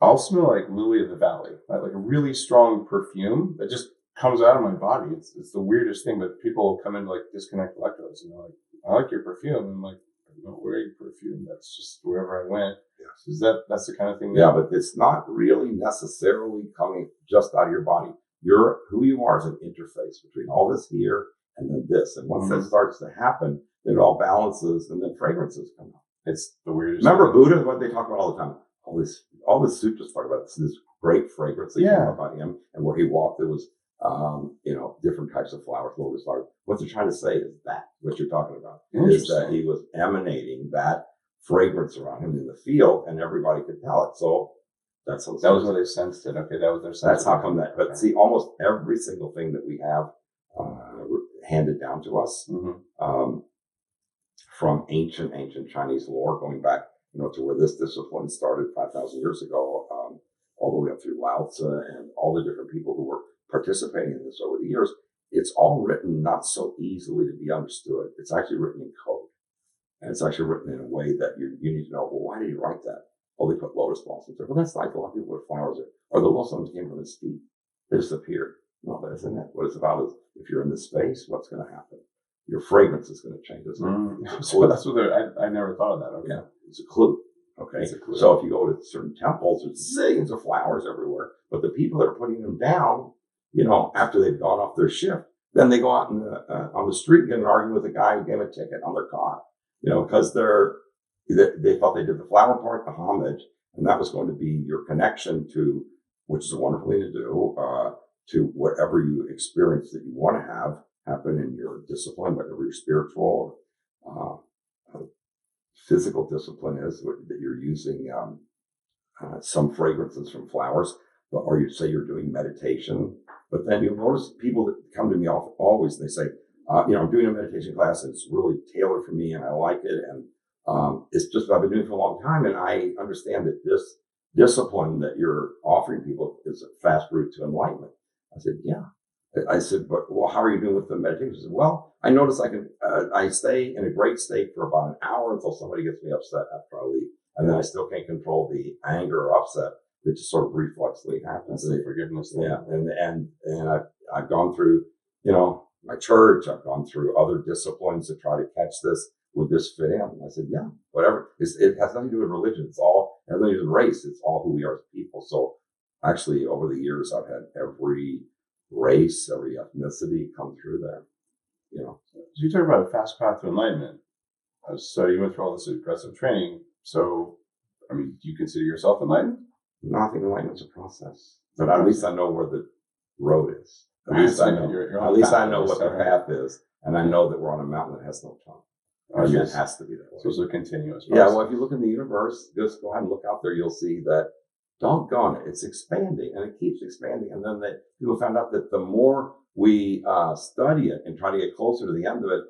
I'll smell like lily of the valley, like a really strong perfume that just comes out of my body. It's the weirdest thing, but people come in to like disconnect electrodes and they're like, I like your perfume. And I'm like, I'm not wearing perfume. That's just wherever I went. Yes. That's the kind of thing? But it's not really necessarily coming just out of your body. Who you are is an interface between all this here and then this. And once that starts to happen, then it all balances and then fragrances come out. It's the weirdest. Remember Buddha, what they talk about all the time? All this sutras talk about this great fragrance that came about him, and where he walked, there was different types of flowers, lotus flowers. What they're trying to say is that what you're talking about is that he was emanating that fragrance around him in the field, and everybody could tell it. So that was where they sensed it. Okay, that was their sense. That's how come that. But see, almost every single thing that we have handed down to us from ancient Chinese lore, going back to where this discipline started 5,000 years ago, all the way up through Lao Tzu and all the different people who were participating in this over the years. It's all written not so easily to be understood. It's actually written in code. And it's actually written in a way that you need to know, well, why did he write that? Oh, they put lotus blossoms there. Well, that's like a lot of people put flowers there. Or the lotus blossoms came from his feet. They disappeared. No, that isn't it. What it's about is, if you're in this space, what's going to happen? Your fragrance is going to change. So that's what I never thought of that. Okay. Yeah, it's a clue. Okay. It's a clue. So if you go to certain temples, there's zillions of flowers everywhere. But the people that are putting them down, after they've gone off their shift, then they go out on the street and get an argument with a guy who gave a ticket on their car. Because they felt they did the flower part, the homage, and that was going to be your connection to, which is a wonderful thing to do, to whatever you experience that you want to have happen in your discipline, whatever your spiritual or physical discipline is, that you're using some fragrances from flowers, or you say you're doing meditation. But then you'll notice people that come to me always, they say, I'm doing a meditation class and it's really tailored for me and I like it. And it's just, I've been doing it for a long time. And I understand that this discipline that you're offering people is a fast route to enlightenment. I said, yeah. I said, but well, how are you doing with the meditation? He said, well, I notice I stay in a great state for about an hour until somebody gets me upset after I leave. And then I still can't control the anger or upset that just sort of reflexly happens. That's the forgiveness thing. Yeah. And I've gone through, my church, I've gone through other disciplines to try to catch this. Would this fit in? And I said, yeah, whatever. It has nothing to do with religion. It has nothing to do with race. It's all who we are as people. So actually over the years, I've had every race, every ethnicity come through there, So you talk about a fast path to enlightenment. So you went through all this aggressive training. So, do you consider yourself enlightened? No, I think enlightenment's a process, but at least I know where the road is. At least I know. At least I know what the path is, and I know that we're on a mountain that has no top. It has to be that way. So it's a continuous process. Yeah. Well, if you look in the universe, just go ahead and look out there. You'll see that. Doggone it, it's expanding and it keeps expanding. And then people found out that the more we study it and try to get closer to the end of it,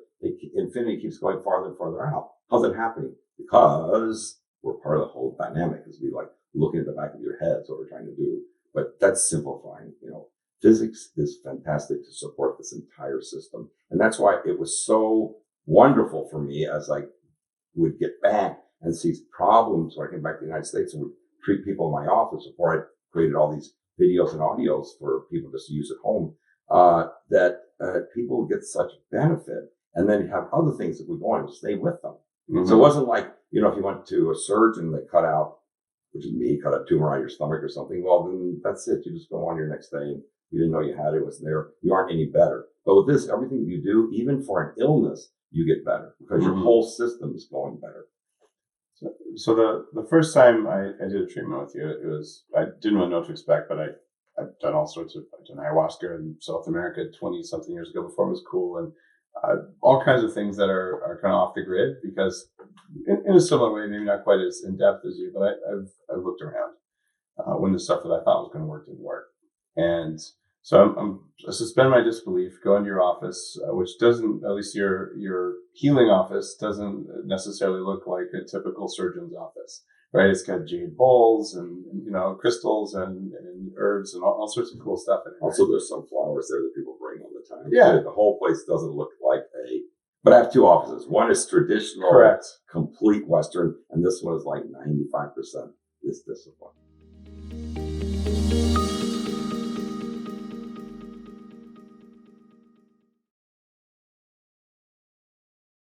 infinity keeps going farther and farther out. How's it happening? Because we're part of the whole dynamic. As we like looking at the back of your head, is what we're trying to do. But that's simplifying. Physics is fantastic to support this entire system. And that's why it was so wonderful for me as I would get back and see problems when I came back to the United States and would treat people in my office before I created all these videos and audios for people just to use at home, that people get such benefit. And then you have other things that we go on and stay with them. Mm-hmm. So it wasn't like, if you went to a surgeon, they cut out, which is me, cut a tumor out of your stomach or something. Well, then that's it. You just go on your next day and you didn't know you had it. It was there. You aren't any better. But with this, everything you do, even for an illness, you get better because your whole system is going better. So the first time I did a treatment with you, I didn't really know what to expect, but I've done all sorts of, I've done ayahuasca in South America 20 something years ago before it was cool, and all kinds of things that are kind of off the grid because in a similar way, maybe not quite as in depth as you, but I've looked around when the stuff that I thought was going to work didn't work, and so I suspend my disbelief, go into your office, which doesn't, at least your healing office doesn't necessarily look like a typical surgeon's office, right? It's got jade bowls and crystals and herbs and all sorts of cool stuff in it. Also, there's some flowers there that people bring all the time. Yeah. So the whole place doesn't look like but I have two offices. One is traditional, correct, complete Western, and this one is like 95% this discipline.